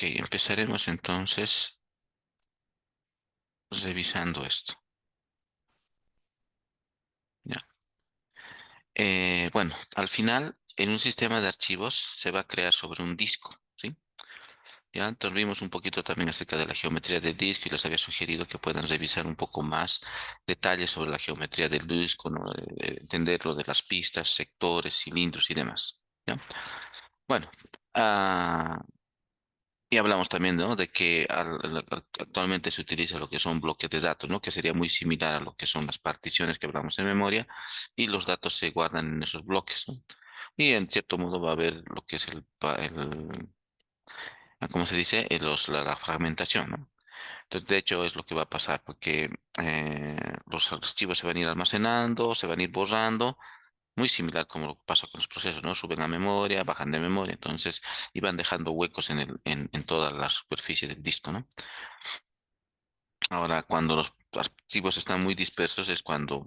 Ok, empezaremos entonces revisando esto. ¿Ya? Bueno, al final, en un sistema de archivos se va a crear sobre un disco, ¿sí? Ya, entonces vimos un poquito también acerca de la geometría del disco y les había sugerido que puedan revisar un poco más detalles sobre la geometría del disco, ¿no? Entender lo de las pistas, sectores, cilindros y demás. ¿Ya? Bueno, ah, y hablamos también, ¿no? De que actualmente se utiliza lo que son bloques de datos, ¿no? Que sería muy similar a lo que son las particiones que hablamos en memoria y los datos se guardan en esos bloques, ¿no? Y en cierto modo va a haber lo que es ¿cómo se dice? La fragmentación, ¿no? Entonces, de hecho, es lo que va a pasar porque los archivos se van a ir almacenando, se van a ir borrando, muy similar como lo que pasa con los procesos, ¿no? Suben a memoria, bajan de memoria, entonces iban dejando huecos en toda la superficie del disco, ¿no? Ahora, cuando los archivos están muy dispersos es cuando,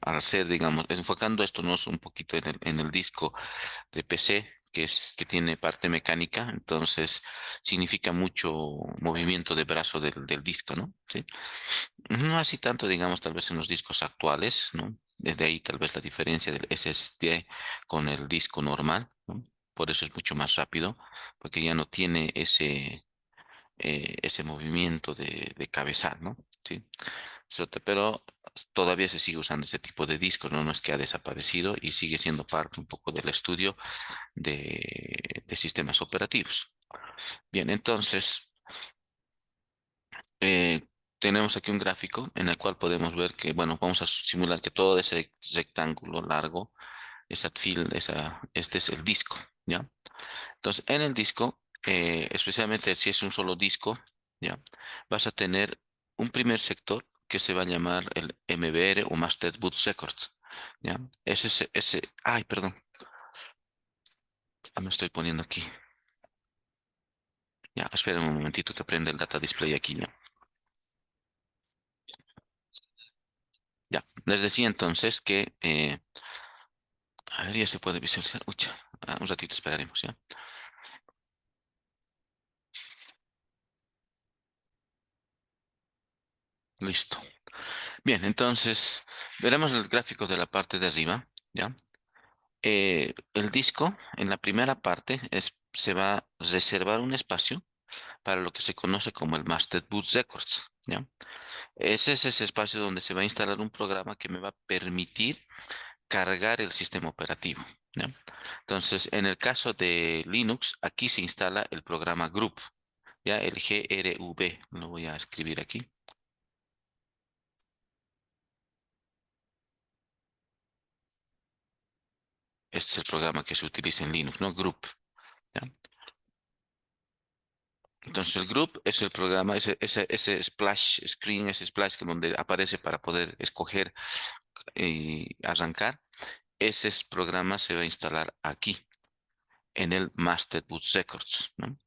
al ser, digamos, enfocando esto ¿no? un poquito en el disco de PC, que tiene parte mecánica, entonces significa mucho movimiento de brazo del disco, ¿no? Sí. No así tanto, digamos, tal vez en los discos actuales, ¿no? Desde ahí tal vez la diferencia del SSD con el disco normal, ¿no? Por eso es mucho más rápido, porque ya no tiene ese movimiento de cabezal, ¿no? Sí. Pero todavía se sigue usando ese tipo de disco, ¿no? No es que ha desaparecido y sigue siendo parte un poco del estudio de sistemas operativos. Bien, entonces tenemos aquí un gráfico en el cual podemos ver que, bueno, vamos a simular que todo ese rectángulo largo, este es el disco, ¿ya? Entonces, en el disco, especialmente si es un solo disco, ¿ya? Vas a tener un primer sector que se va a llamar el MBR o Master Boot Records, ¿ya? Ay, perdón, me estoy poniendo aquí. Ya, esperen un momentito que prende el data display aquí, ¿ya? Ya, les decía entonces que, a ver, ya se puede visualizar. Ucha, un ratito esperaremos, ¿ya? Listo. Bien, entonces veremos el gráfico de la parte de arriba, ¿ya? El disco, en la primera parte, se va a reservar un espacio para lo que se conoce como el Master Boot Records, ¿ya? Ese es ese espacio donde se va a instalar un programa que me va a permitir cargar el sistema operativo, ¿ya? Entonces, en el caso de Linux, aquí se instala el programa Group, ¿ya? El GRV, lo voy a escribir aquí. Este es el programa que se utiliza en Linux, ¿no? Group, ¿ya? Entonces, el Group es el programa, ese splash screen, ese splash que donde aparece para poder escoger y arrancar. Programa se va a instalar aquí, en el Master Boot Records, ¿no?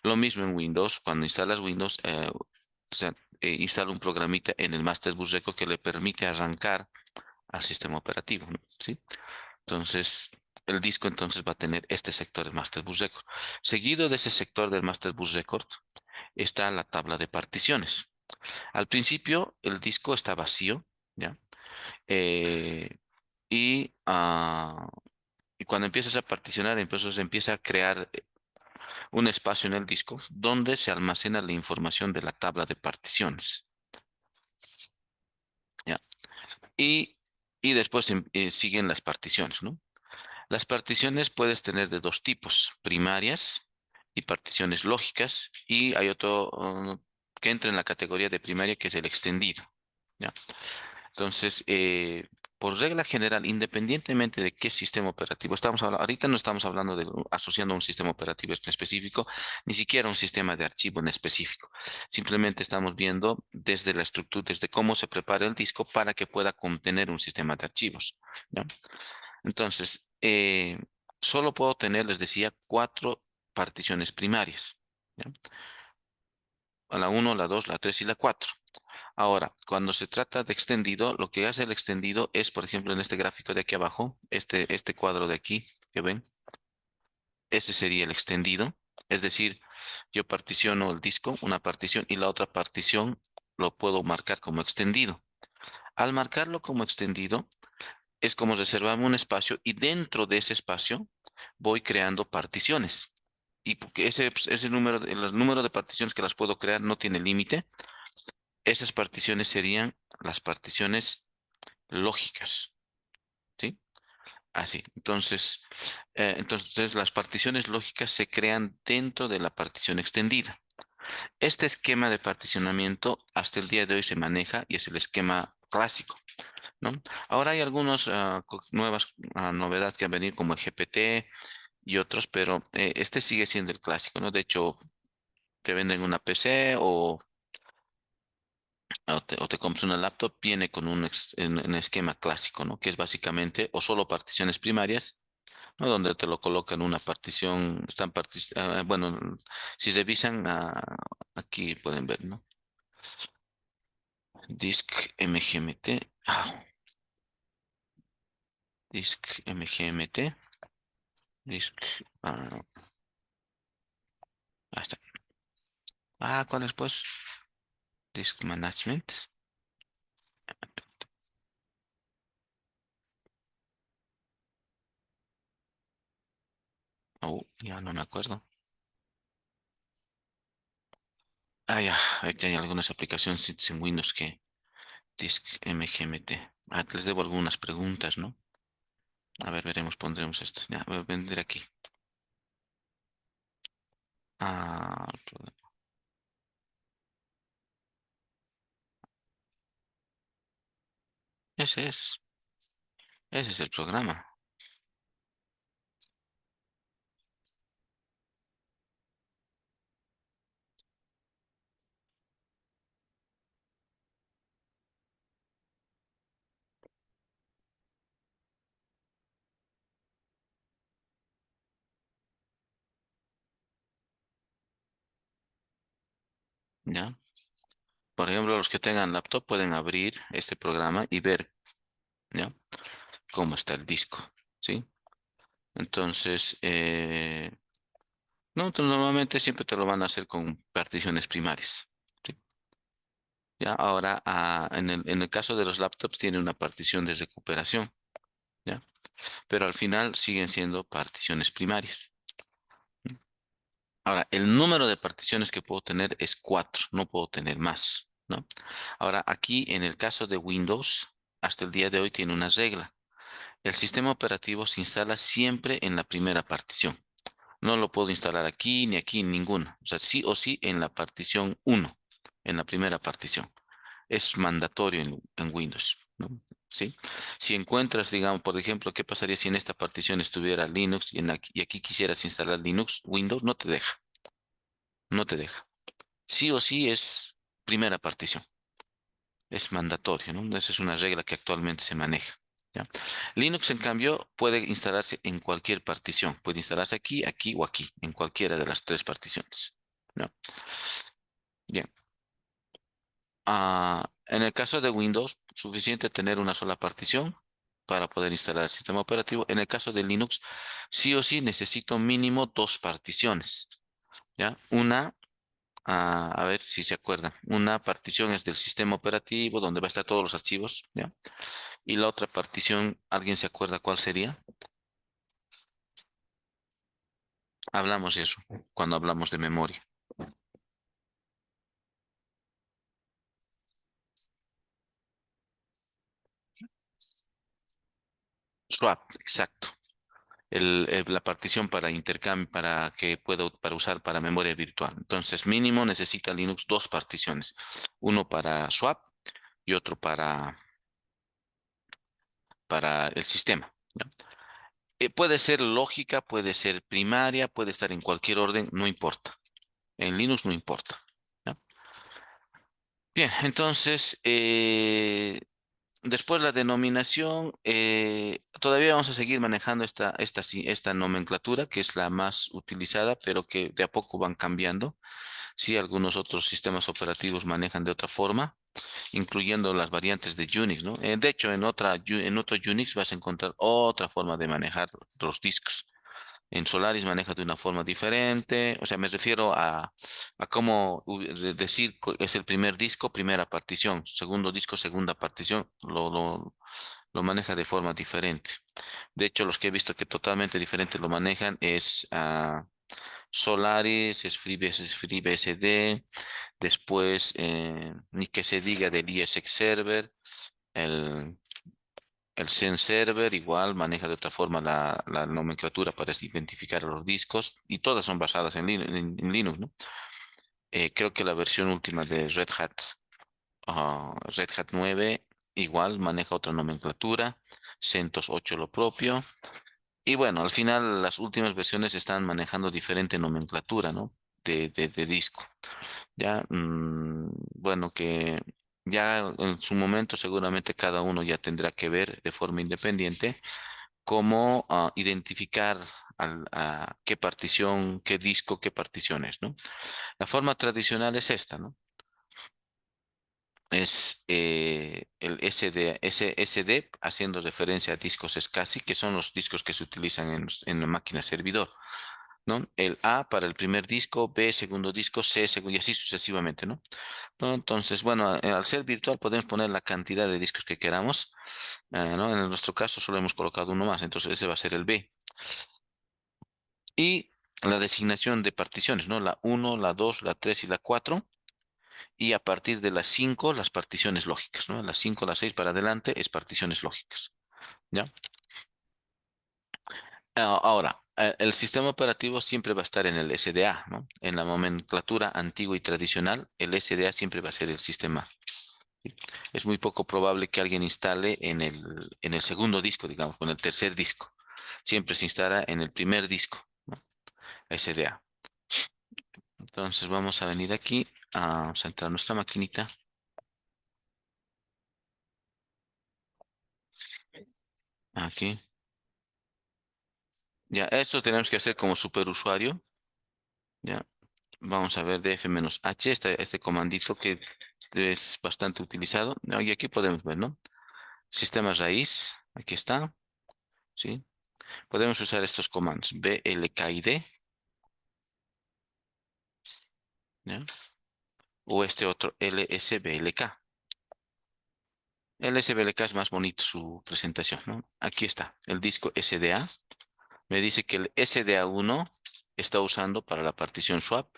Lo mismo en Windows, cuando instalas Windows, o sea, instala un programita en el Master Boot Record que le permite arrancar al sistema operativo, ¿no? ¿Sí? Entonces, el disco entonces va a tener este sector, el Master Bus Record. Seguido de ese sector del Master Bus Record está la tabla de particiones. Al principio, el disco está vacío, ¿ya? Eh, y, ah, y cuando empiezas a particionar, entonces se empieza a crear un espacio en el disco donde se almacena la información de la tabla de particiones, ¿ya? Y, y después siguen las particiones, ¿no? Las particiones puedes tener de dos tipos, primarias y particiones lógicas, y hay otro que entra en la categoría de primaria que es el extendido, ¿ya? Entonces, por regla general, independientemente de qué sistema operativo estamos hablando, ahorita no estamos hablando de asociando un sistema operativo en específico, ni siquiera un sistema de archivo en específico. Simplemente estamos viendo desde la estructura, desde cómo se prepara el disco para que pueda contener un sistema de archivos, ¿ya? Entonces, solo puedo tener, les decía, cuatro particiones primarias, ¿ya? A la uno, la 2, la 3 y la 4. Ahora, cuando se trata de extendido, lo que hace el extendido es, por ejemplo, en este gráfico de aquí abajo, este cuadro de aquí, que ven, ese sería el extendido. Es decir, yo particiono el disco, una partición, y la otra partición lo puedo marcar como extendido. Al marcarlo como extendido, es como reservarme un espacio y dentro de ese espacio voy creando particiones. Y porque ese número, el número de particiones que las puedo crear no tiene límite. Esas particiones serían las particiones lógicas, ¿sí? Así. Entonces las particiones lógicas se crean dentro de la partición extendida. Este esquema de particionamiento hasta el día de hoy se maneja y es el esquema clásico, ¿no? Ahora hay algunas nuevas novedades que han venido como el GPT y otros, pero este sigue siendo el clásico, ¿no? De hecho, te venden una PC o te compras una laptop, viene con un esquema clásico, ¿no? Que es básicamente o solo particiones primarias, ¿no? Donde te lo colocan una partición, bueno, si revisan aquí pueden ver, ¿no? Disk MGMT, Disk MGMT, Disk, ah, ahí está. ¿Cuál es pues? Disk Management. Ya no me acuerdo. Ya, ahorita hay algunas aplicaciones en Windows que Disk MGMT. Les debo algunas preguntas, ¿no? A ver, veremos, pondremos esto. Ya, voy a vender aquí. Ah, ese es, ese es el programa. ¿Ya? Por ejemplo, los que tengan laptop pueden abrir este programa y ver, ¿ya? Cómo está el disco, ¿sí? Entonces, no, entonces normalmente siempre te lo van a hacer con particiones primarias, ¿sí? Ya, ahora, en el caso de los laptops tiene una partición de recuperación, ¿ya? Pero al final siguen siendo particiones primarias. Ahora, el número de particiones que puedo tener es 4, no puedo tener más, ¿no? Ahora, aquí en el caso de Windows, hasta el día de hoy tiene una regla. El sistema operativo se instala siempre en la primera partición. No lo puedo instalar aquí, ni aquí, en ninguna. O sea, sí o sí en la partición uno, en la primera partición. Es mandatorio en Windows, ¿no? ¿Sí? Si encuentras, digamos, por ejemplo, ¿qué pasaría si en esta partición estuviera Linux y aquí quisieras instalar Linux, Windows? No te deja, no te deja. Sí o sí es primera partición. Es mandatorio, ¿no? Esa es una regla que actualmente se maneja. ¿Ya? Linux, en cambio, puede instalarse en cualquier partición. Puede instalarse aquí, aquí o aquí, en cualquiera de las tres particiones. ¿No? Bien. En el caso de Windows, suficiente tener una sola partición para poder instalar el sistema operativo. En el caso de Linux, sí o sí necesito mínimo dos particiones. ¿Ya? A ver si se acuerdan. Una partición es del sistema operativo, donde va a estar todos los archivos, ¿ya? Y la otra partición, ¿alguien se acuerda cuál sería? Hablamos de eso cuando hablamos de memoria. Swap, exacto. La partición para intercambio, para usar para memoria virtual. Entonces, mínimo necesita Linux dos particiones. Uno para swap y otro para el sistema, ¿ya? Puede ser lógica, puede ser primaria, puede estar en cualquier orden, no importa. En Linux no importa. ¿Ya? Bien, entonces, después la denominación, todavía vamos a seguir manejando esta nomenclatura, que es la más utilizada, pero que de a poco van cambiando. Sí, algunos otros sistemas operativos manejan de otra forma, incluyendo las variantes de Unix, ¿no? De hecho, en otro Unix vas a encontrar otra forma de manejar los discos. En Solaris maneja de una forma diferente. O sea, me refiero a cómo decir es el primer disco, primera partición, segundo disco, segunda partición. Lo maneja de forma diferente. De hecho, los que he visto que totalmente diferente lo manejan es Solaris, es FreeBSD, después ni que se diga del ESX Server, el, el Zen Server igual maneja de otra forma la nomenclatura para identificar los discos y todas son basadas en Linux, ¿no? Creo que la versión última de Red Hat, Red Hat 9 igual maneja otra nomenclatura, CentOS 8 lo propio. Y bueno, al final las últimas versiones están manejando diferente nomenclatura, ¿no? De disco. Ya, bueno, que ya en su momento seguramente cada uno ya tendrá que ver de forma independiente cómo identificar a qué partición, qué disco, qué particiones, ¿no? La forma tradicional es esta, ¿no? Es el SSD haciendo referencia a discos SCSI, que son los discos que se utilizan en la máquina servidor, ¿no? El A para el primer disco, B segundo disco, C segundo, y así sucesivamente, ¿no? ¿No? Entonces, bueno, al ser virtual podemos poner la cantidad de discos que queramos, ¿no? En nuestro caso solo hemos colocado uno más, entonces ese va a ser el B. Y la designación de particiones, ¿no? La uno, la 2, la 3 y la 4. Y a partir de las 5 las particiones lógicas, ¿no? Las 5, las 6 para adelante es particiones lógicas, ¿ya? Ahora, el sistema operativo siempre va a estar en el SDA, ¿no? En la nomenclatura antigua y tradicional, el SDA siempre va a ser el sistema. Es muy poco probable que alguien instale en el segundo disco, digamos, con el tercer disco. Siempre se instala en el primer disco, ¿no? SDA. Entonces vamos a venir aquí a centrar nuestra maquinita. Aquí. Ya, esto tenemos que hacer como superusuario. Ya. Vamos a ver df-h, este comandito que es bastante utilizado, ¿no? Y aquí podemos ver, ¿no? Sistema raíz, aquí está, ¿sí? Podemos usar estos comandos, blkid, ¿ya? O este otro, lsblk. LSBLK es más bonito su presentación, ¿no? Aquí está, el disco SDA. Me dice que el SDA1 está usando para la partición swap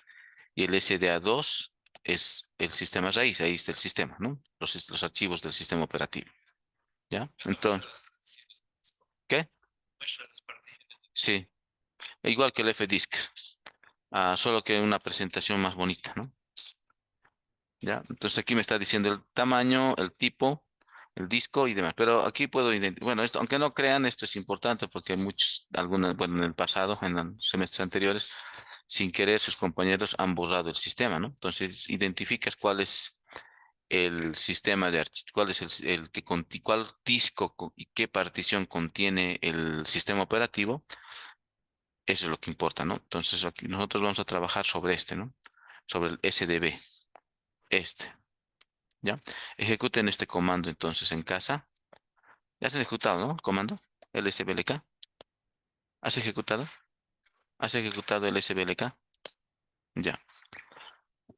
y el SDA2 es el sistema raíz, ahí está el sistema, ¿no? Los archivos del sistema operativo, ¿ya? Entonces, ¿qué? Sí, igual que el FDisk, solo que una presentación más bonita, ¿no? ¿Ya? Entonces aquí me está diciendo el tamaño, el tipo, el disco y demás. Pero aquí puedo identificar, bueno, esto, aunque no crean, esto es importante porque muchos, algunos, bueno, en el pasado, en los semestres anteriores, sin querer, sus compañeros han borrado el sistema, ¿no? Entonces identificas cuál es el sistema de archivos, cuál es el que cuál disco y qué partición contiene el sistema operativo. Eso es lo que importa, ¿no? Entonces aquí nosotros vamos a trabajar sobre este, ¿no? Sobre el SDB, este. ¿Ya? Ejecuten este comando entonces en casa. Ya has ejecutado, ¿no? El comando lsblk. ¿Has ejecutado? ¿Has ejecutado el sblk? Ya.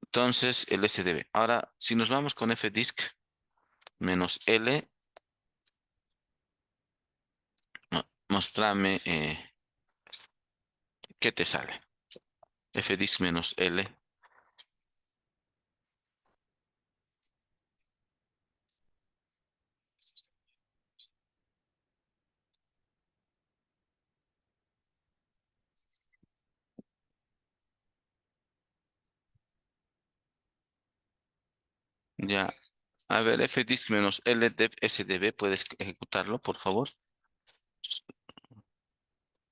Entonces el sdb. Ahora, si nos vamos con fdisk menos l, mostrame qué te sale. Fdisk menos l. Ya. A ver, fdisk menos l def sdb, ¿puedes ejecutarlo, por favor?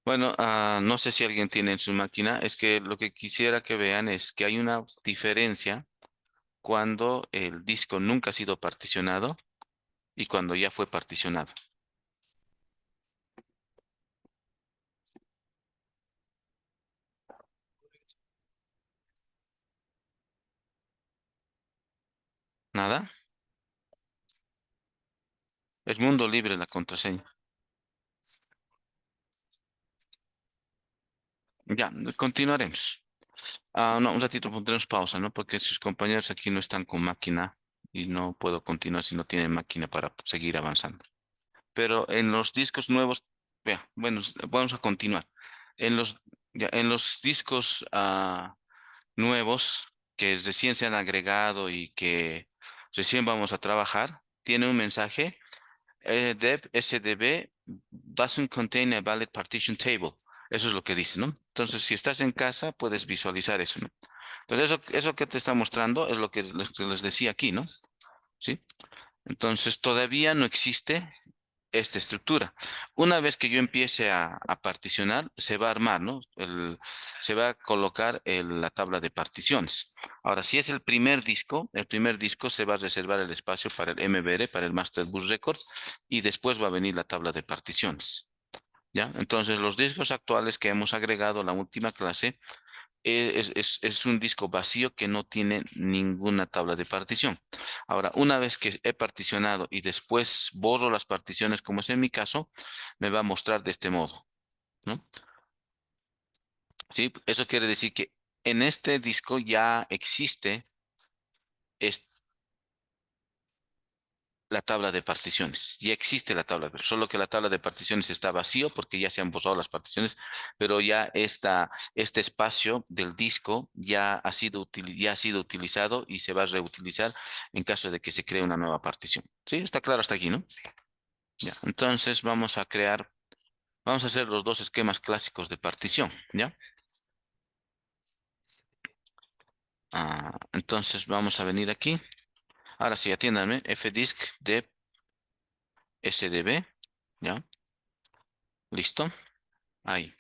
Bueno, no sé si alguien tiene en su máquina. Es que lo que quisiera que vean es que hay una diferencia cuando el disco nunca ha sido particionado y cuando ya fue particionado. ¿Nada? Es mundo libre la contraseña. Ya, continuaremos. No, un ratito pondremos pausa, ¿no? Porque sus compañeros aquí no están con máquina y no puedo continuar si no tienen máquina para seguir avanzando. Pero en los discos nuevos, vea, bueno, vamos a continuar. En los, ya, en los discos nuevos que recién se han agregado y que recién vamos a trabajar, tiene un mensaje, dev SDB doesn't contain a valid partition table. Eso es lo que dice, ¿no? Entonces, si estás en casa, puedes visualizar eso, ¿no? Entonces, eso que te está mostrando es lo que les decía aquí, ¿no? ¿Sí? Entonces, todavía no existe esta estructura. Una vez que yo empiece a particionar, se va a armar, ¿no? Se va a colocar la tabla de particiones. Ahora, si es el primer disco se va a reservar el espacio para el MBR, para el Master Bus Records, y después va a venir la tabla de particiones. ¿Ya? Entonces, los discos actuales que hemos agregado en la última clase es un disco vacío que no tiene ninguna tabla de partición. Ahora, una vez que he particionado y después borro las particiones, como es en mi caso, me va a mostrar de este modo, ¿no? Sí, eso quiere decir que en este disco ya existe es- la tabla de particiones. Ya existe la tabla, solo que la tabla de particiones está vacío porque ya se han borrado las particiones, pero ya este espacio del disco ya ha sido utilizado y se va a reutilizar en caso de que se cree una nueva partición. ¿Sí? Está claro hasta aquí, ¿no? Ya. Entonces vamos a hacer los dos esquemas clásicos de partición, ¿ya? Entonces vamos a venir aquí. Ahora sí, atiéndanme, fdisk de sdb, ¿ya? ¿Listo? Ahí.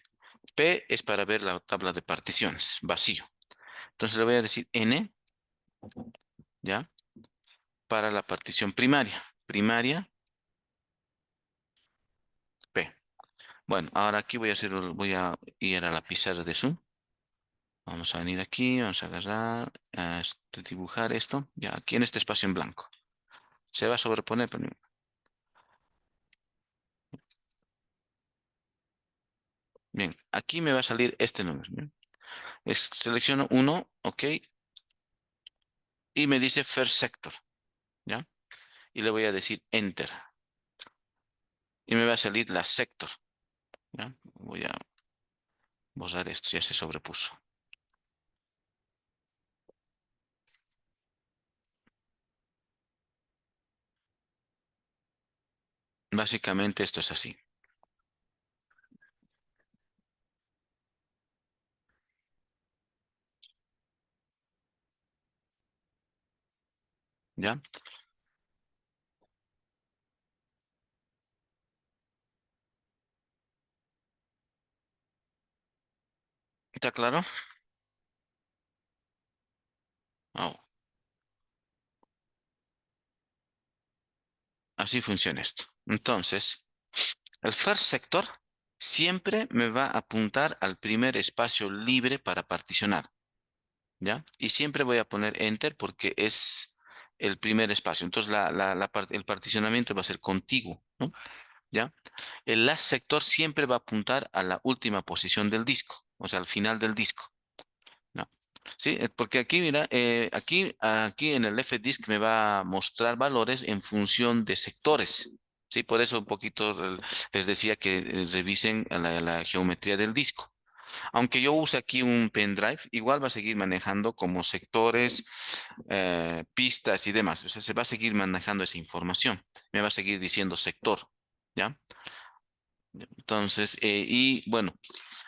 P es para ver la tabla de particiones, vacío. Entonces le voy a decir N, ¿ya? Para la partición primaria. Primaria, P. Bueno, ahora aquí voy a ir a la pizarra de Zoom. Vamos a venir aquí, vamos a agarrar, dibujar esto, ya, aquí en este espacio en blanco. Se va a sobreponer, pero bien, aquí me va a salir este número. Bien. Selecciono uno, ok, y me dice first sector, ¿ya? Y le voy a decir enter. Y me va a salir la sector, ¿ya? Voy a borrar esto, ya se sobrepuso. Básicamente esto es así, ¿ya? ¿Está claro? Oh, así funciona esto. Entonces, el first sector siempre me va a apuntar al primer espacio libre para particionar, ¿ya? Y siempre voy a poner enter porque es el primer espacio. Entonces, el particionamiento va a ser contiguo, ¿no? ¿Ya? El last sector siempre va a apuntar a la última posición del disco, o sea, al final del disco. ¿No? Sí, porque aquí, mira, aquí en el F-Disk me va a mostrar valores en función de sectores. Sí, por eso un poquito les decía que revisen la geometría del disco. Aunque yo use aquí un pendrive, igual va a seguir manejando como sectores, pistas y demás. O sea, se va a seguir manejando esa información. Me va a seguir diciendo sector. ¿Ya? Entonces, y bueno,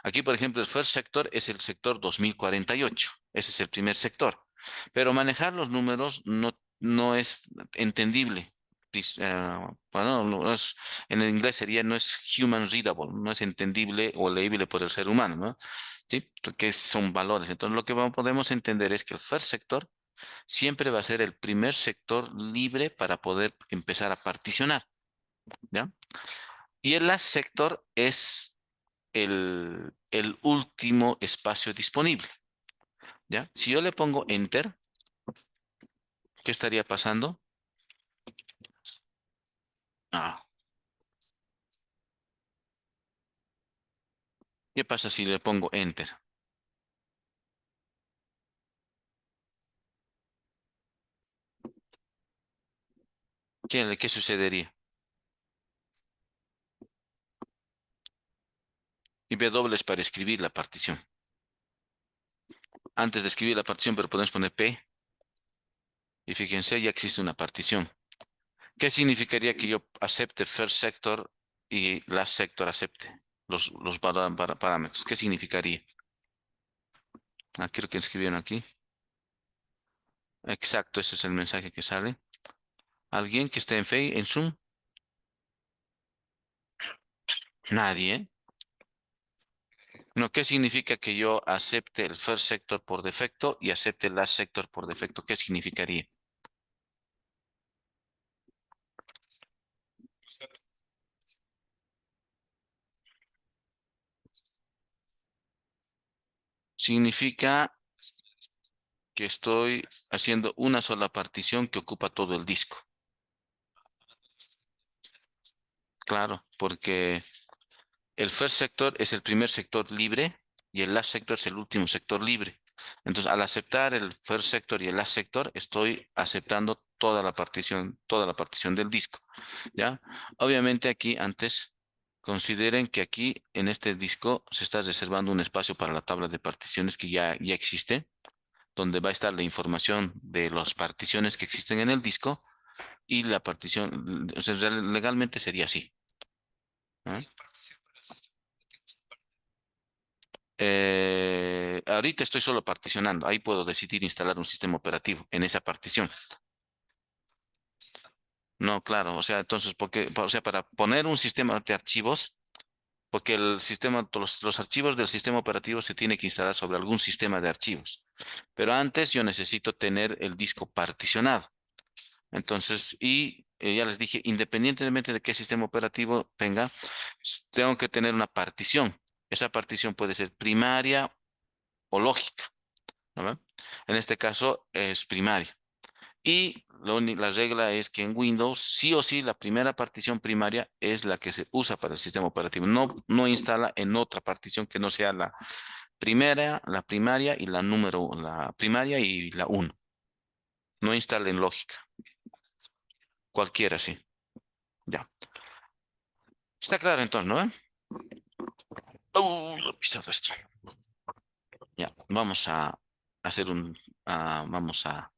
aquí por ejemplo el first sector es el sector 2048. Ese es el primer sector. Pero manejar los números no es entendible. Bueno, en el inglés sería no es human readable, no es entendible o leíble por el ser humano, ¿no? Sí, porque son valores. Entonces lo que podemos entender es que el first sector siempre va a ser el primer sector libre para poder empezar a particionar, ¿ya? Y el last sector es el último espacio disponible, ¿ya? Si yo le pongo enter, ¿qué estaría pasando? Ah, ¿Qué pasa si le pongo Enter? ¿Qué sucedería? Y W es para escribir la partición. Antes de escribir la partición, pero podemos poner P. Y fíjense, ya existe una partición. ¿Qué significaría que yo acepte first sector y last sector acepte los parámetros? ¿Qué significaría? Ah, quiero que escribieran aquí. Exacto, ese es el mensaje que sale. ¿Alguien que esté en Zoom? Nadie, ¿eh? No, ¿qué significa que yo acepte el first sector por defecto y acepte el last sector por defecto? ¿Qué significaría? Significa que estoy haciendo una sola partición que ocupa todo el disco. Claro, porque el first sector es el primer sector libre y el last sector es el último sector libre. Entonces, al aceptar el first sector y el last sector, estoy aceptando toda la partición del disco, ¿ya? Obviamente aquí antes consideren que aquí en este disco se está reservando un espacio para la tabla de particiones que ya existe, donde va a estar la información de las particiones que existen en el disco y la partición, o sea, legalmente sería así. ¿Ah? Ahorita estoy solo particionando. Ahí puedo decidir instalar un sistema operativo en esa partición. No, claro. O sea, entonces, o sea, para poner un sistema de archivos, porque el sistema, los archivos del sistema operativo se tiene que instalar sobre algún sistema de archivos. Pero antes yo necesito tener el disco particionado. Entonces, ya les dije, independientemente de qué sistema operativo tenga, tengo que tener una partición. Esa partición puede ser primaria o lógica. ¿No ve? En este caso es primaria. Y la regla es que en Windows, sí o sí, la primera partición primaria es la que se usa para el sistema operativo. No instala en otra partición que no sea la primera, la primaria y la primaria y la uno. No instala en lógica. Cualquiera, sí. Ya. Está claro entonces, ¿no? Lo he pisado esto. Ya. Vamos a hacer vamos a.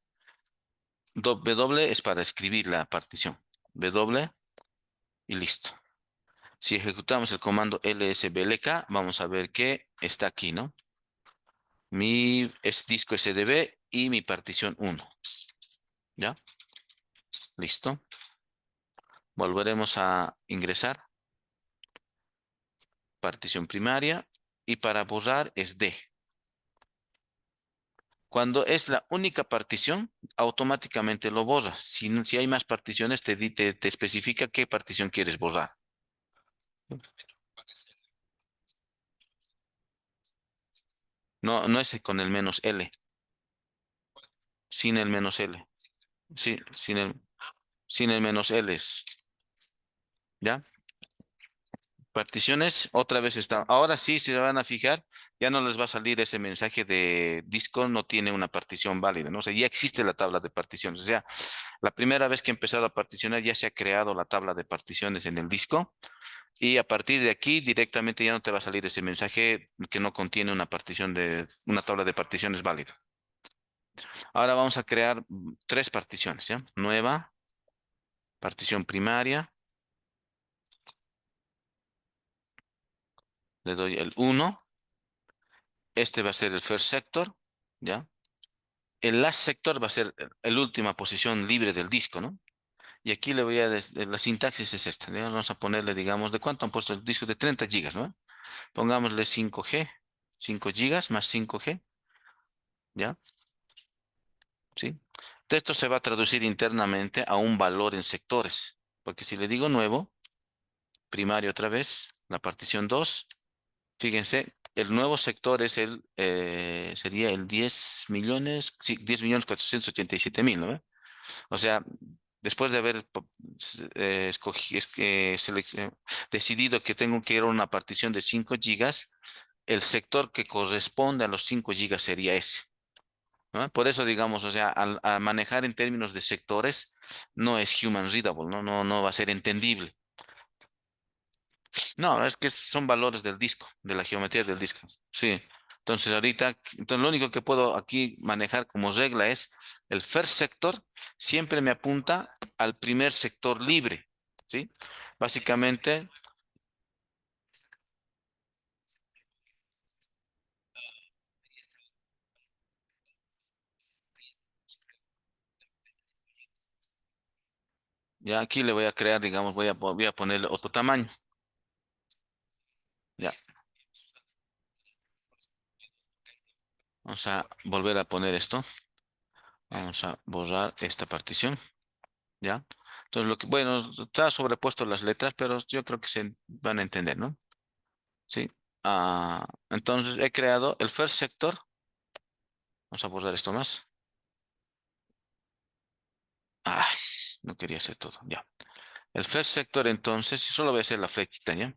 W es para escribir la partición. W y listo. Si ejecutamos el comando lsblk, vamos a ver que está aquí, ¿no? Es disco SDB y mi partición uno. ¿Ya? Listo. Volveremos a ingresar. Partición primaria. Y para borrar es D. Cuando es la única partición, automáticamente lo borra. Si hay más particiones, te especifica qué partición quieres borrar. No, no es con el menos L, sin el menos L. Sí, sin el menos L. ¿Ya? Particiones, otra vez está. Ahora sí, si se van a fijar, ya no les va a salir ese mensaje de disco no tiene una partición válida, ¿no? O sea, ya existe la tabla de particiones. O sea, la primera vez que he empezado a particionar ya se ha creado la tabla de particiones en el disco y a partir de aquí directamente ya no te va a salir ese mensaje que no contiene una tabla de particiones válida. Ahora vamos a crear tres particiones, ¿ya? Nueva, partición primaria, le doy el uno. Este va a ser el first sector, ¿ya? El last sector va a ser la última posición libre del disco, ¿no? Y aquí le voy la sintaxis es esta, ¿ya? Vamos a ponerle, digamos, ¿de cuánto han puesto el disco? De 30 gigas, ¿no? Pongámosle 5G, 5 gigas más 5G, ¿ya? ¿Sí? De esto se va a traducir internamente a un valor en sectores, porque si le digo nuevo, primario otra vez, la partición 2, fíjense, el nuevo sector sería el 10 millones, sí, 10.487.000, ¿no? O sea, después de haber decidido que tengo que ir a una partición de 5 gigas, el sector que corresponde a los 5 gigas sería ese. ¿No? Por eso, digamos, o sea, al manejar en términos de sectores, no es human readable, ¿no? No va a ser entendible. No, es que son valores del disco, de la geometría del disco. Sí. Entonces lo único que puedo aquí manejar como regla es el first sector siempre me apunta al primer sector libre, ¿sí? Básicamente, ya aquí le voy a crear, digamos, voy a ponerle otro tamaño. Ya, vamos a volver a poner esto. Vamos a borrar esta partición, ¿ya? Entonces, bueno, está sobrepuesto las letras, pero yo creo que se van a entender, ¿no? Sí. Entonces he creado el first sector. Vamos a borrar esto más. Ay, no quería hacer todo. Ya. El first sector, entonces, si solo voy a hacer la flechita, ¿ya?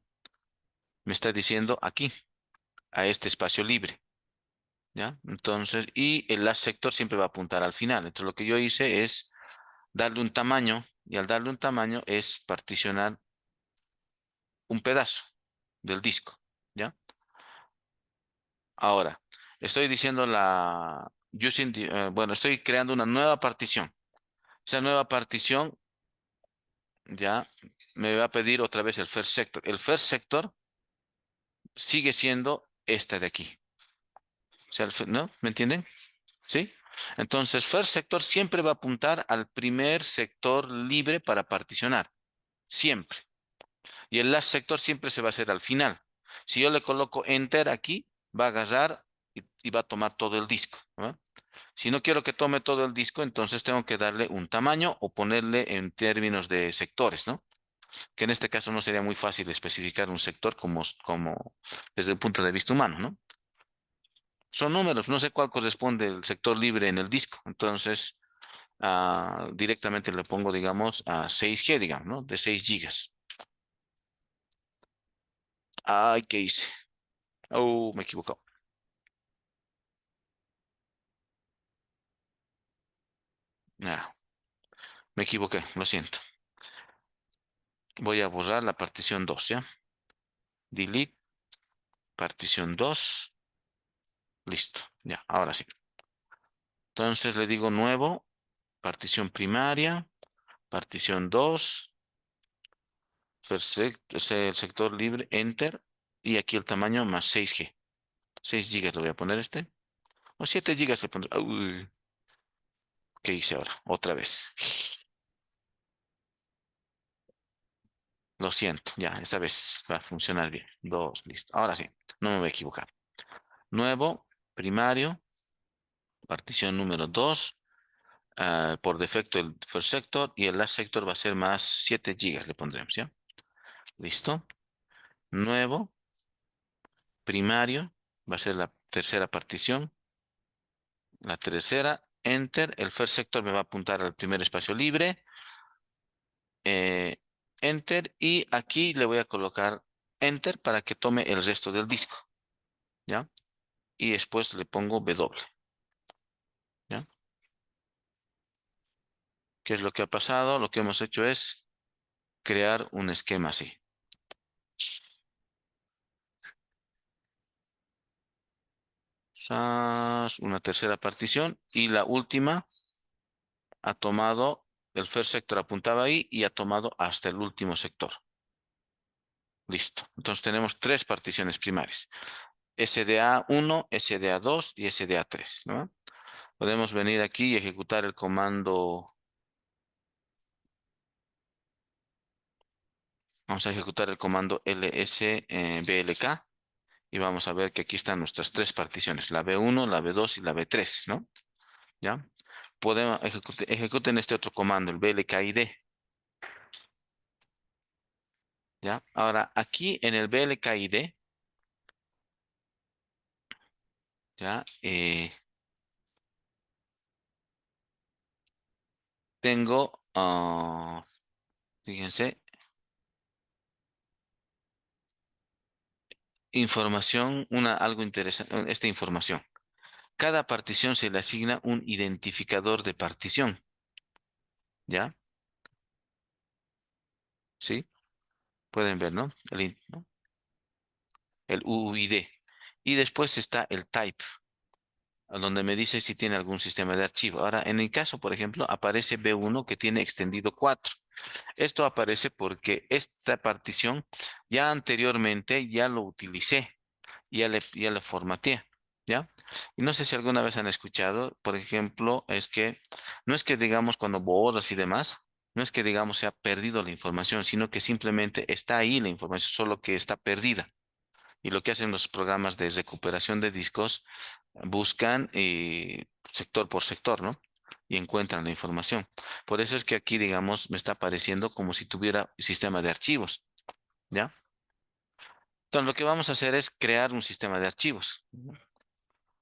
Me está diciendo aquí, a este espacio libre, ¿ya? Entonces, y el last sector siempre va a apuntar al final. Entonces, lo que yo hice es darle un tamaño, y al darle un tamaño es particionar un pedazo del disco, ¿ya? Ahora, estoy diciendo bueno, estoy creando una nueva partición. Esa nueva partición ya me va a pedir otra vez el first sector. El first sector sigue siendo esta de aquí. O sea, ¿no? ¿Me entienden? ¿Sí? Entonces, first sector siempre va a apuntar al primer sector libre para particionar. Siempre. Y el last sector siempre se va a hacer al final. Si yo le coloco enter aquí, va a agarrar y va a tomar todo el disco, ¿no? Si no quiero que tome todo el disco, entonces tengo que darle un tamaño o ponerle en términos de sectores, ¿no? Que en este caso no sería muy fácil especificar un sector como desde el punto de vista humano, ¿no? Son números, no sé cuál corresponde el sector libre en el disco. Entonces, directamente le pongo, digamos, a 6G, digamos, ¿no? De 6 gigas. Ay, ¿qué hice? Oh, me equivoqué. Ah, me equivoqué, lo siento. Voy a borrar la partición 2, ¿ya? Delete, partición 2. Listo, ya, ahora sí. Entonces le digo nuevo, partición primaria, partición 2, es el sector libre, enter, y aquí el tamaño más 6G. 6 gigas le voy a poner este. O 7 gigas le pondré. Uy, ¿qué hice ahora? Otra vez. Lo siento, ya, esta vez va a funcionar bien. 2, listo. Ahora sí, no me voy a equivocar. Nuevo, primario, partición número 2. Por defecto el first sector y el last sector va a ser más 7 gigas, le pondremos, ¿ya? Listo. Nuevo, primario, va a ser la tercera partición. La tercera, enter. El first sector me va a apuntar al primer espacio libre. eh, enter. Y aquí le voy a colocar enter para que tome el resto del disco, ¿ya? Y después le pongo W, ¿ya? ¿Qué es lo que ha pasado? Lo que hemos hecho es crear un esquema así. Una tercera partición y la última ha tomado, el first sector apuntaba ahí y ha tomado hasta el último sector. Listo. Entonces tenemos tres particiones primarias. SDA1, SDA2 y SDA3, ¿no? Podemos venir aquí y ejecutar el comando. Vamos a ejecutar el comando lsblk y vamos a ver que aquí están nuestras tres particiones, la B1, la B2 y la B3, ¿no? ¿Ya? Podemos ejecuten este otro comando, el blkid, ¿ya? Ahora, aquí en el blkid, ¿ya? Tengo Ah, fíjense, información, algo interesante, esta información. Cada partición se le asigna un identificador de partición, ¿ya? ¿Sí? Pueden ver, ¿no? ¿no? El UUID. Y después está el type, a donde me dice si tiene algún sistema de archivo. Ahora, en el caso, por ejemplo, aparece B1 que tiene extendido 4. Esto aparece porque esta partición ya anteriormente ya lo utilicé, ya le formateé, ¿ya? Y no sé si alguna vez han escuchado, por ejemplo, es que no es que digamos cuando borras y demás, no es que digamos se ha perdido la información, sino que simplemente está ahí la información, solo que está perdida. Y lo que hacen los programas de recuperación de discos, buscan sector por sector, ¿no? Y encuentran la información. Por eso es que aquí, digamos, me está apareciendo como si tuviera sistema de archivos, ¿ya? Entonces, lo que vamos a hacer es crear un sistema de archivos.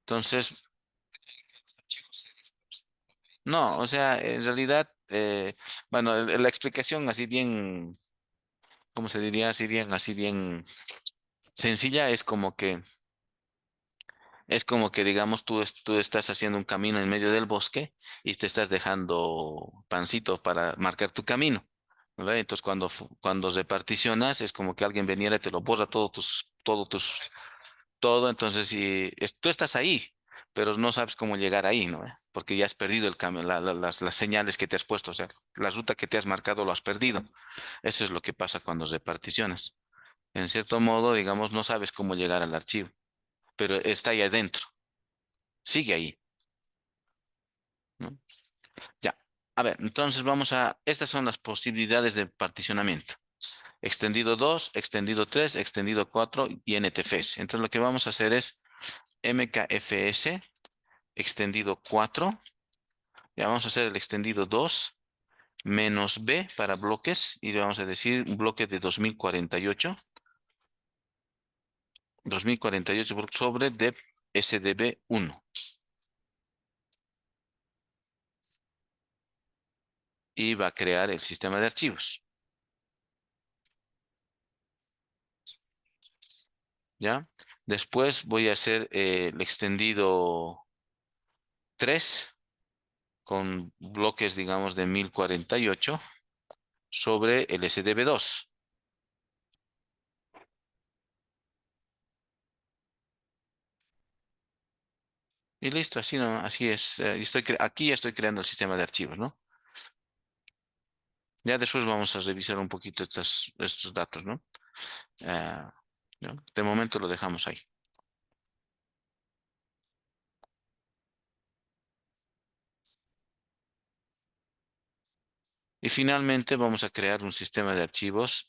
Entonces, no, o sea, en realidad, bueno, la explicación así bien, ¿cómo se diría? Así bien sencilla es como que digamos, tú estás haciendo un camino en medio del bosque y te estás dejando pancito para marcar tu camino, ¿verdad? Entonces, cuando reparticionas, es como que alguien veniera y te lo borra todo. Entonces, si tú estás ahí, pero no sabes cómo llegar ahí, ¿no? Porque ya has perdido el camino, las señales que te has puesto, o sea, la ruta que te has marcado lo has perdido. Eso es lo que pasa cuando reparticionas. En cierto modo, digamos, no sabes cómo llegar al archivo, pero está ahí adentro, sigue ahí. ¿No? Ya. A ver, entonces estas son las posibilidades de particionamiento. Extendido 2, extendido 3, extendido 4 y NTFS. Entonces lo que vamos a hacer es MKFS, extendido 4. Ya vamos a hacer el extendido 2 menos B para bloques y le vamos a decir un bloque de 2048 sobre dep SDB1 y va a crear el sistema de archivos. ¿Ya? Después voy a hacer el extendido 3 con bloques, digamos, de 1048 sobre el SDB2. Y listo, así no, así es. Aquí ya estoy creando el sistema de archivos, ¿no? Ya después vamos a revisar un poquito estos datos, ¿no? Ah, ¿no? De momento lo dejamos ahí. Y finalmente vamos a crear un sistema de archivos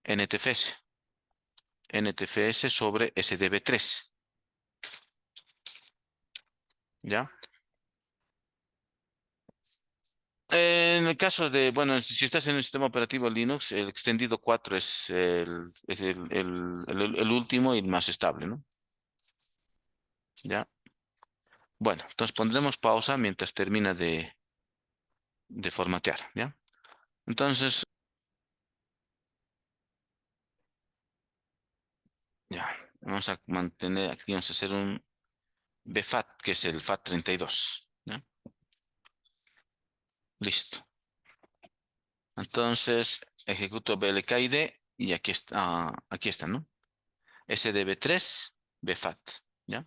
NTFS. NTFS sobre SDB3. ¿Ya? En el caso de, bueno, si estás en el sistema operativo Linux, el extendido 4 es el último y el más estable, ¿no? ¿Ya? Bueno, entonces pondremos pausa mientras termina de formatear, ¿ya? Entonces, ya, vamos a mantener aquí, vamos a hacer un BFAT, que es el FAT32, ¿ya? Listo. Entonces, ejecuto blkid y aquí está, ¿no? SDB3, BFAT, ¿ya?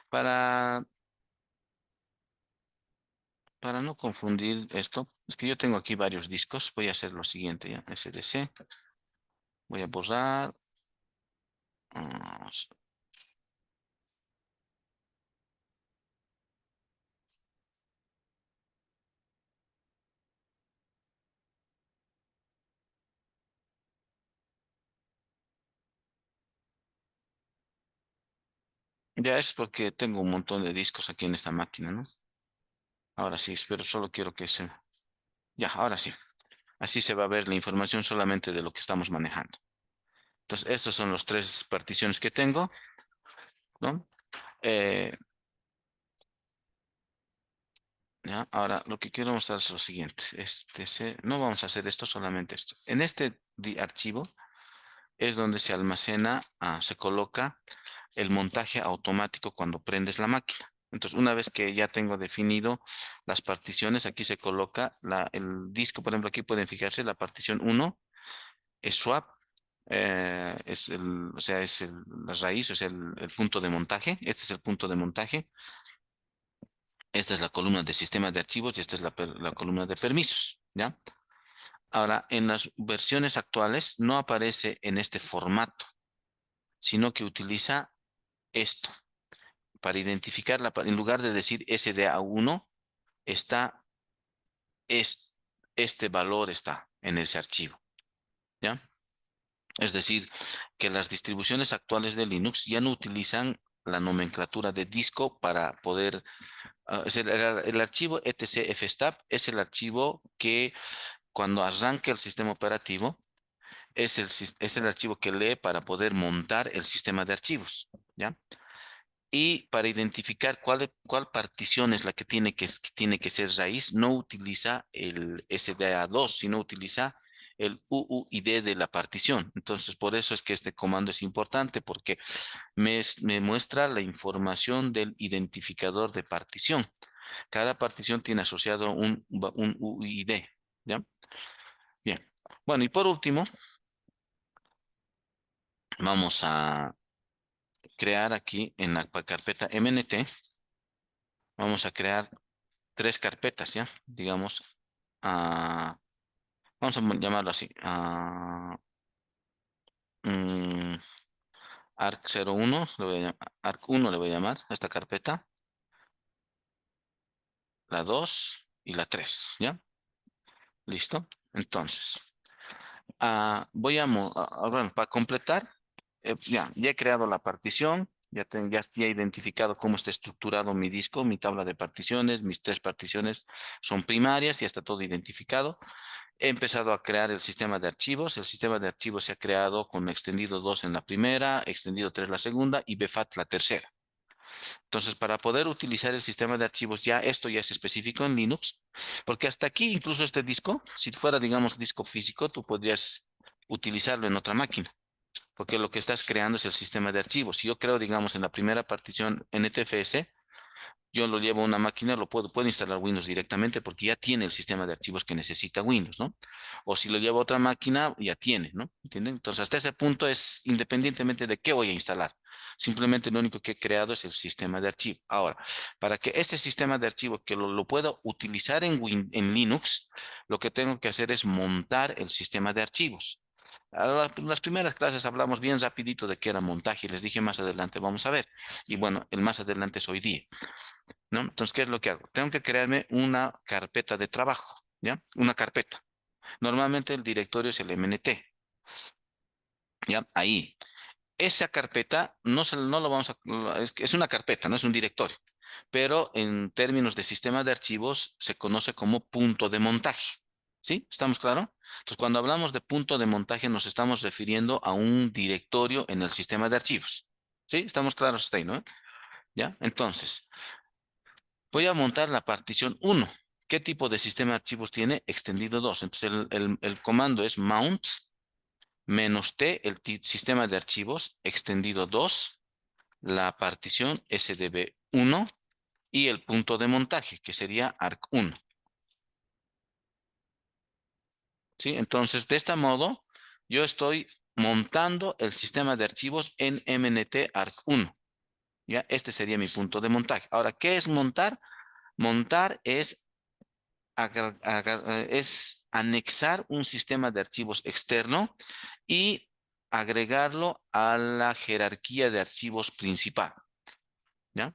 Para, para no confundir esto, es que yo tengo aquí varios discos, voy a hacer lo siguiente, ¿ya? SDC, voy a borrar. ah, Ya es porque tengo un montón de discos aquí en esta máquina, ¿no? Ahora sí, pero solo quiero que se... Ya, ahora sí. Así se va a ver la información solamente de lo que estamos manejando. Entonces, estos son los tres particiones que tengo, ¿no? Eh, ¿Ya? Ahora, lo que quiero mostrar es lo siguiente. No vamos a hacer esto, solamente esto. En este archivo es donde se almacena, se coloca el montaje automático cuando prendes la máquina. Entonces, una vez que ya tengo definido las particiones, aquí se coloca el disco, por ejemplo, aquí pueden fijarse la partición uno es swap, o sea, la raíz, o sea, el punto de montaje. Este es el punto de montaje. Esta es la columna de sistema de archivos y esta es la columna de permisos, ¿ya? Ahora, en las versiones actuales no aparece en este formato, sino que utiliza esto para identificarla. En lugar de decir SDA1, está es- este valor está en ese archivo, ¿ya? Es decir, que las distribuciones actuales de Linux ya no utilizan la nomenclatura de disco para poder. Es el archivo etc fstab es el archivo que cuando arranque el sistema operativo es el archivo que lee para poder montar el sistema de archivos, ¿ya? Y para identificar cuál partición es la que tiene que ser raíz, no utiliza el SDA2, sino utiliza el UUID de la partición. Entonces, por eso es que este comando es importante, porque me muestra la información del identificador de partición. Cada partición tiene asociado un UUID, ¿ya? Bien. Bueno, y por último, vamos a crear aquí en la carpeta MNT, vamos a crear tres carpetas, ¿ya? Digamos, ah, vamos a llamarlo así. Mm, arc 01, arc 1 le voy a llamar a esta carpeta, la 2 y la 3, ¿ya? ¿Listo? Entonces, bueno, para completar, ya he creado la partición, ya he identificado cómo está estructurado mi disco, mi tabla de particiones, mis tres particiones son primarias, ya está todo identificado. He empezado a crear el sistema de archivos. El sistema de archivos se ha creado con extendido 2 en la primera, extendido 3 la segunda y BFAT la tercera. Entonces, para poder utilizar el sistema de archivos, esto ya es específico en Linux, porque hasta aquí, incluso este disco, si fuera, digamos, disco físico, tú podrías utilizarlo en otra máquina, porque lo que estás creando es el sistema de archivos. Si yo creo, digamos, en la primera partición NTFS, yo lo llevo a una máquina, puedo instalar Windows directamente porque ya tiene el sistema de archivos que necesita Windows, ¿no? O si lo llevo a otra máquina, ya tiene, ¿no? ¿Entienden? Entonces, hasta ese punto es independientemente de qué voy a instalar. Simplemente lo único que he creado es el sistema de archivo. Ahora, para que ese sistema de archivo que lo pueda utilizar en Linux, lo que tengo que hacer es montar el sistema de archivos. Ahora, en las primeras clases hablamos bien rapidito de qué era montaje y les dije más adelante vamos a ver. Y bueno, el más adelante es hoy día. ¿No? Entonces, ¿qué es lo que hago? Tengo que crearme una carpeta de trabajo, ¿ya? Una carpeta. Normalmente el directorio es el MNT, ¿ya? Ahí. Esa carpeta no lo vamos es una carpeta, no es un directorio, pero en términos de sistema de archivos se conoce como punto de montaje, ¿sí? ¿Estamos claros? Entonces, cuando hablamos de punto de montaje nos estamos refiriendo a un directorio en el sistema de archivos, ¿sí? ¿Estamos claros hasta ahí, no? ¿Ya? Entonces, voy a montar la partición uno. ¿Qué tipo de sistema de archivos tiene? Extendido 2. Entonces el comando es mount -t, sistema de archivos, extendido 2, la partición SDB1 y el punto de montaje, que sería arc 1. ¿Sí? Entonces, de este modo, yo estoy montando el sistema de archivos en MNT arc 1. ¿Ya? Este sería mi punto de montaje. Ahora, ¿qué es montar? Montar es anexar un sistema de archivos externo y agregarlo a la jerarquía de archivos principal, ¿ya?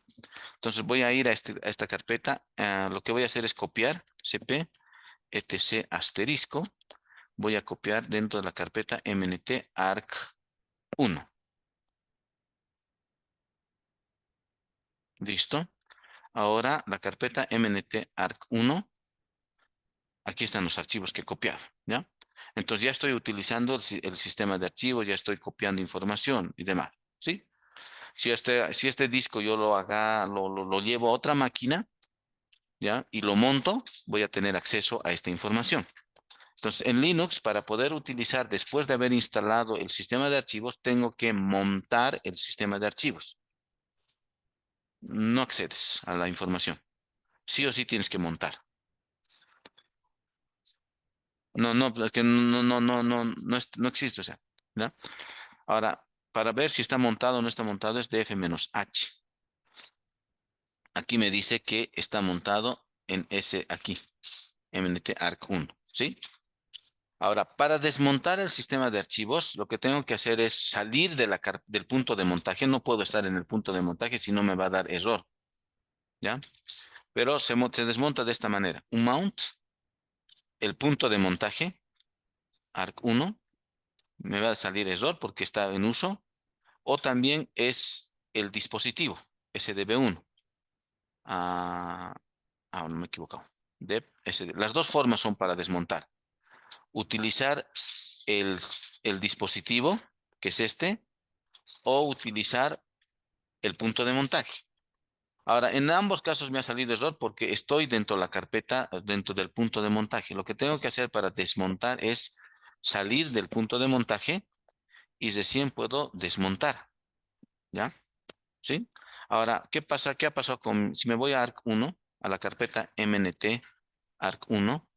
Entonces voy a ir a esta carpeta. Lo que voy a hacer es copiar cp etc asterisco. Voy a copiar dentro de la carpeta mnt arc 1. ¿Listo? Ahora la carpeta mnt arc 1. Aquí están los archivos que he copiado, ¿ya? Entonces ya estoy utilizando el sistema de archivos, ya estoy copiando información y demás, ¿sí? Si este disco yo lo llevo a otra máquina, ¿ya? Y lo monto, voy a tener acceso a esta información. Entonces, en Linux, para poder utilizar, después de haber instalado el sistema de archivos, tengo que montar el sistema de archivos. No accedes a la información. Sí o sí tienes que montar. No, no, es que no existe, o sea, ¿ya? Ahora, para ver si está montado o no está montado es df-h. Aquí me dice que está montado en ese aquí, MNT Arc 1, ¿sí? Ahora, para desmontar el sistema de archivos, lo que tengo que hacer es salir de del punto de montaje. No puedo estar en el punto de montaje si no me va a dar error, ¿ya? Pero se desmonta de esta manera. Un mount, el punto de montaje, Arc 1, me va a salir error porque está en uso. O también es el dispositivo, SDB1. Ah, no me he equivocado. Las dos formas son para desmontar. Utilizar el, el dispositivo, que es este, o utilizar el punto de montaje. Ahora, en ambos casos me ha salido error porque estoy dentro de la carpeta, dentro del punto de montaje. Lo que tengo que hacer para desmontar es salir del punto de montaje y recién puedo desmontar, ¿ya? ¿Sí? Ahora, ¿qué pasa? ¿Qué ha pasado si me voy a Arc 1, a la carpeta MNT Arc 1,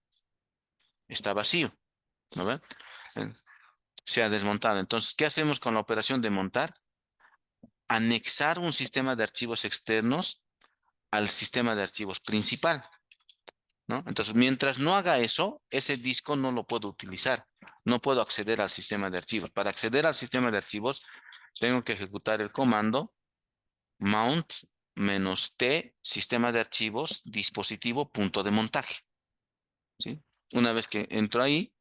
está vacío, ¿no ven? Eh, Se ha desmontado. Entonces, ¿qué hacemos con la operación de montar? Anexar un sistema de archivos externos al sistema de archivos principal, ¿no? Entonces, mientras no haga eso, ese disco no lo puedo utilizar. No puedo acceder al sistema de archivos. Para acceder al sistema de archivos, tengo que ejecutar el comando mount -t sistema de archivos dispositivo punto de montaje, ¿sí? Una vez que entro ahí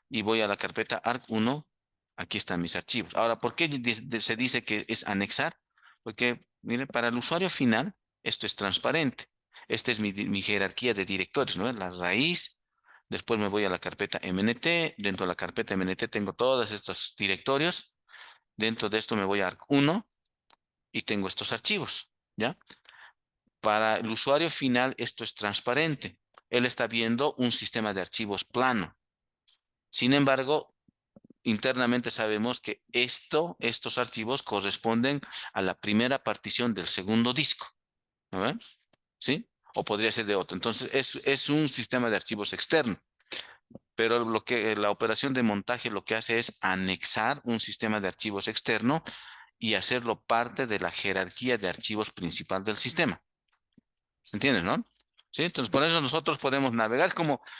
y voy a la carpeta Arc 1, aquí están mis archivos. Ahora, ¿por qué se dice que es anexar? Porque, miren, para el usuario final, esto es transparente. Esta es mi jerarquía de directorios, ¿no? La raíz. Después me voy a la carpeta MNT. Dentro de la carpeta MNT tengo todos estos directorios. Dentro de esto me voy a Arc 1 y tengo estos archivos, ¿ya? Para el usuario final esto es transparente. Él está viendo un sistema de archivos plano. Sin embargo, internamente sabemos que estos archivos corresponden a la primera partición del segundo disco, ¿no ven? ¿Sí? O podría ser de otro. Entonces, es un sistema de archivos externo. Pero la operación de montaje lo que hace es anexar un sistema de archivos externo y hacerlo parte de la jerarquía de archivos principal del sistema. ¿Entiendes, no? Sí, entonces por eso nosotros podemos navegar.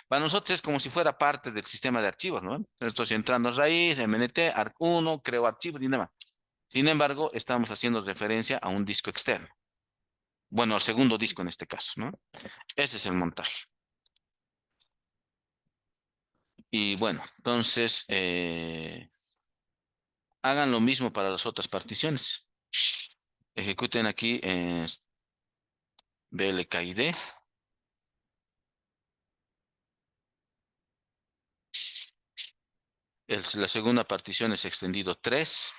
Para nosotros es como si fuera parte del sistema de archivos, ¿no? Estoy entrando a raíz, MNT, Arc 1, creo archivos y demás. Sin embargo, estamos haciendo referencia a un disco externo. Bueno, al segundo disco en este caso, ¿no? Ese es el montaje. Y bueno, entonces hagan lo mismo para las otras particiones. Ejecuten aquí BLKID. La segunda partición es extendido 3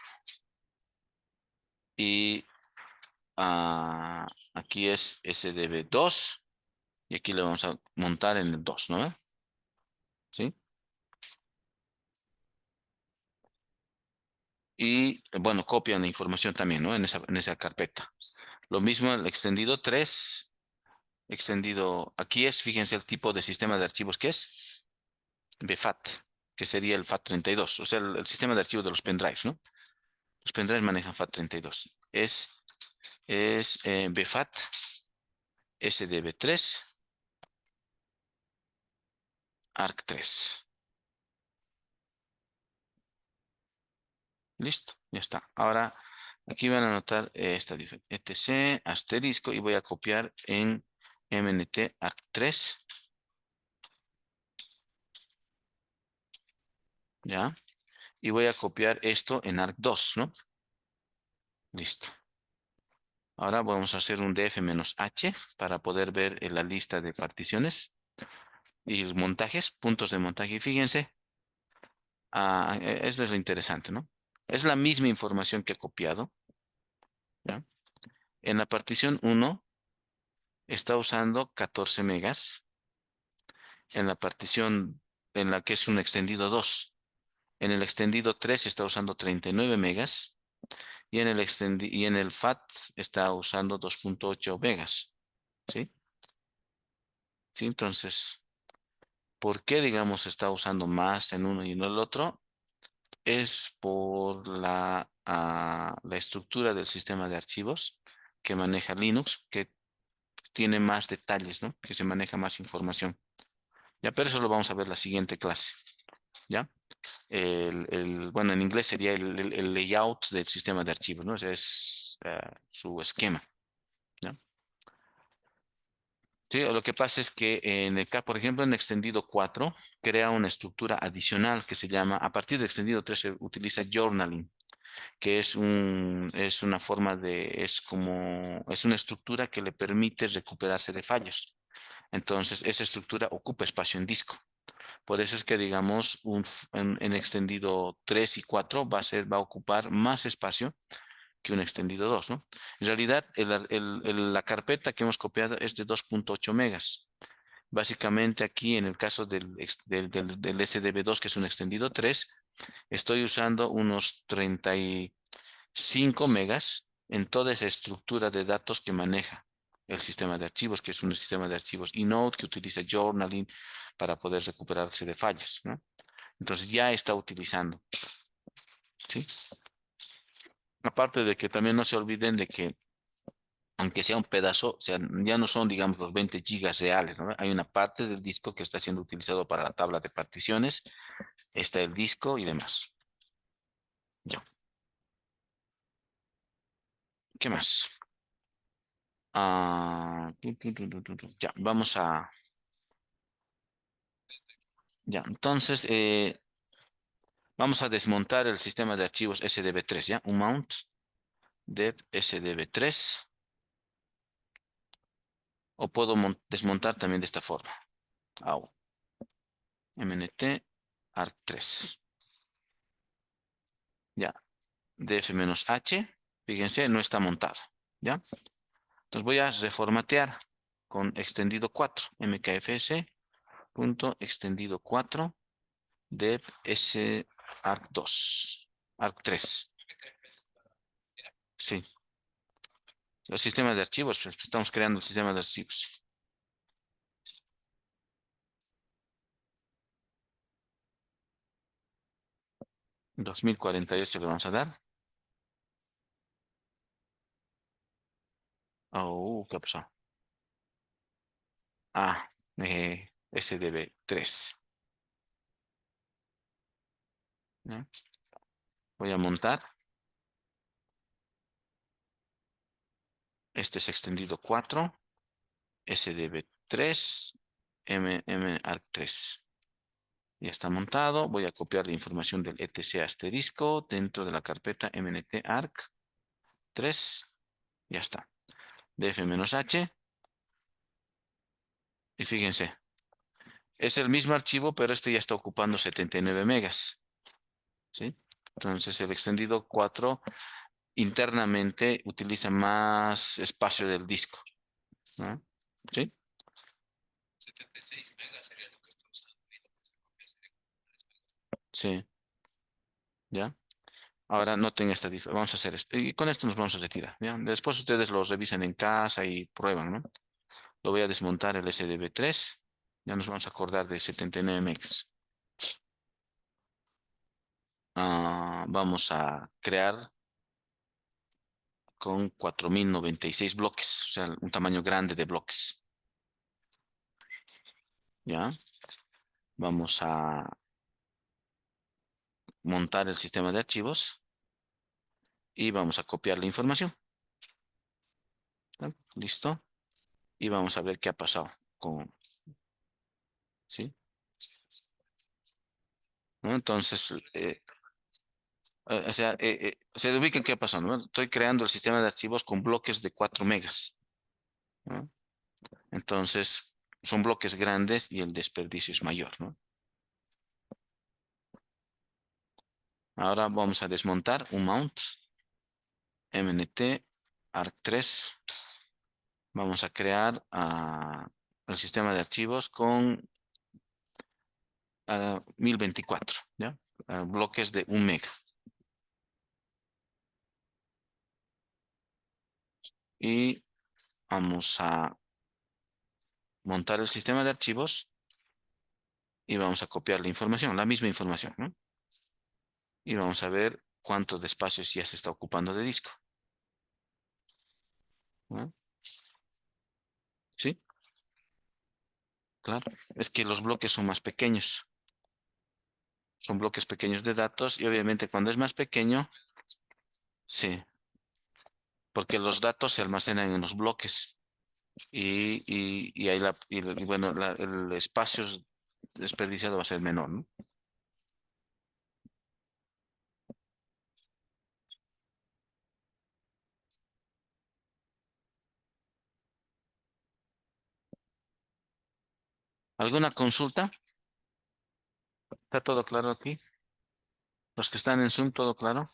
y aquí es SDB2 y aquí le vamos a montar en el 2, ¿no? ¿Sí? Y bueno, copian la información también, ¿no? En esa carpeta. Lo mismo el extendido 3, aquí fíjense el tipo de sistema de archivos que es, BFAT, que sería el FAT32, o sea, el sistema de archivos de los pendrives, ¿no? Los pendrives manejan FAT32. Es BFAT SDB3 ARC3. Listo, ya está. Ahora aquí van a anotar esta diferencia. etc asterisco y voy a copiar en MNT ARC3. ¿Ya? Y voy a copiar esto en ARC2, ¿no? Listo. Ahora vamos a hacer un df-h para poder ver la lista de particiones y montajes, puntos de montaje. Y fíjense, eso es lo interesante, ¿no? Es la misma información que he copiado, ¿ya? En la partición 1 está usando 14 megas en la partición en la que es un extendido 2. En el extendido 3 está usando 39 megas y y en el FAT está usando 2.8 megas. ¿Sí? ¿Sí? Entonces, ¿por qué, digamos, está usando más en uno y en el otro? Es por la estructura del sistema de archivos que maneja Linux, que tiene más detalles, ¿no? Que se maneja más información. Ya, pero eso lo vamos a ver la siguiente clase. ¿Ya? Bueno, en inglés sería el layout del sistema de archivos, ¿no? Ese es su esquema. ¿Ya? Sí, lo que pasa es que por ejemplo, en extendido 4 crea una estructura adicional que se llama, a partir de extendido 3 se utiliza journaling, que es una forma es una estructura que le permite recuperarse de fallos. Entonces, esa estructura ocupa espacio en disco. Por eso es que, digamos, en extendido 3 y 4 va a ocupar más espacio que un extendido 2, ¿no? En realidad, la carpeta que hemos copiado es de 2.8 megas. Básicamente aquí, en el caso del SDB2, que es un extendido 3, estoy usando unos 35 megas en toda esa estructura de datos que maneja el sistema de archivos, que es un sistema de archivos inode que utiliza journaling para poder recuperarse de fallos, ¿no? Entonces ya está utilizando, ¿sí? Aparte de que también no se olviden de que aunque sea un pedazo, o sea, ya no son, digamos, los 20 gigas reales, ¿no? Hay una parte del disco que está siendo utilizado para la tabla de particiones, está el disco y demás. Ya. ¿Qué más? Ya, entonces, vamos a desmontar el sistema de archivos SDB3, ¿ya? Un mount dev SDB3, o puedo desmontar también de esta forma. Au, mnt arc3, ya. df-h, fíjense, no está montado, ¿ya? Entonces voy a reformatear con extendido 4, mkfs punto extendido 4 dev s arc2, arc3. Sí, el sistema de archivos, pues, estamos creando el sistema de archivos. 2048 le vamos a dar. Oh, ¿qué pasó? Ah, SDB3. ¿Ya? Voy a montar. Este es extendido 4, SDB3, MMARC3. Ya está montado. Voy a copiar la información del etc asterisco dentro de la carpeta mntarc3. Ya está. df-h. Y fíjense, es el mismo archivo, pero este ya está ocupando 79 megas. ¿Sí? Entonces el extendido 4 internamente utiliza más espacio del disco, ¿no? ¿Sí? 76 megas sería lo que está usando. Sí, ¿ya? Ahora noten esta diferencia. Vamos a hacer esto. Y con esto nos vamos a retirar, ¿ya? Después ustedes lo revisan en casa y prueban, ¿no? Lo voy a desmontar el SDB3. Ya nos vamos a acordar de 79 megas. Vamos a crear con 4096 bloques, o sea, un tamaño grande de bloques. ¿Ya? Vamos a montar el sistema de archivos y vamos a copiar la información. ¿Ya? ¿Listo? Y vamos a ver qué ha pasado ¿sí? ¿No? Entonces, o sea, se ubican qué pasó, ¿no? Estoy creando el sistema de archivos con bloques de 4 megas, ¿no? Entonces, son bloques grandes y el desperdicio es mayor, ¿no? Ahora vamos a desmontar un mount mnt arc3 Vamos a crear el sistema de archivos con 1024, ¿ya? Bloques de 1 mega. Y vamos a montar el sistema de archivos y vamos a copiar la información, la misma información, ¿no? Y vamos a ver cuánto de espacio ya se está ocupando de disco, ¿no? ¿Sí? Claro. Es que los bloques son más pequeños. Son bloques pequeños de datos y obviamente cuando es más pequeño, sí, porque los datos se almacenan en los bloques y ahí bueno, el espacio desperdiciado va a ser menor, ¿no? ¿Alguna consulta? ¿Está todo claro aquí? Los que están en Zoom, ¿todo claro?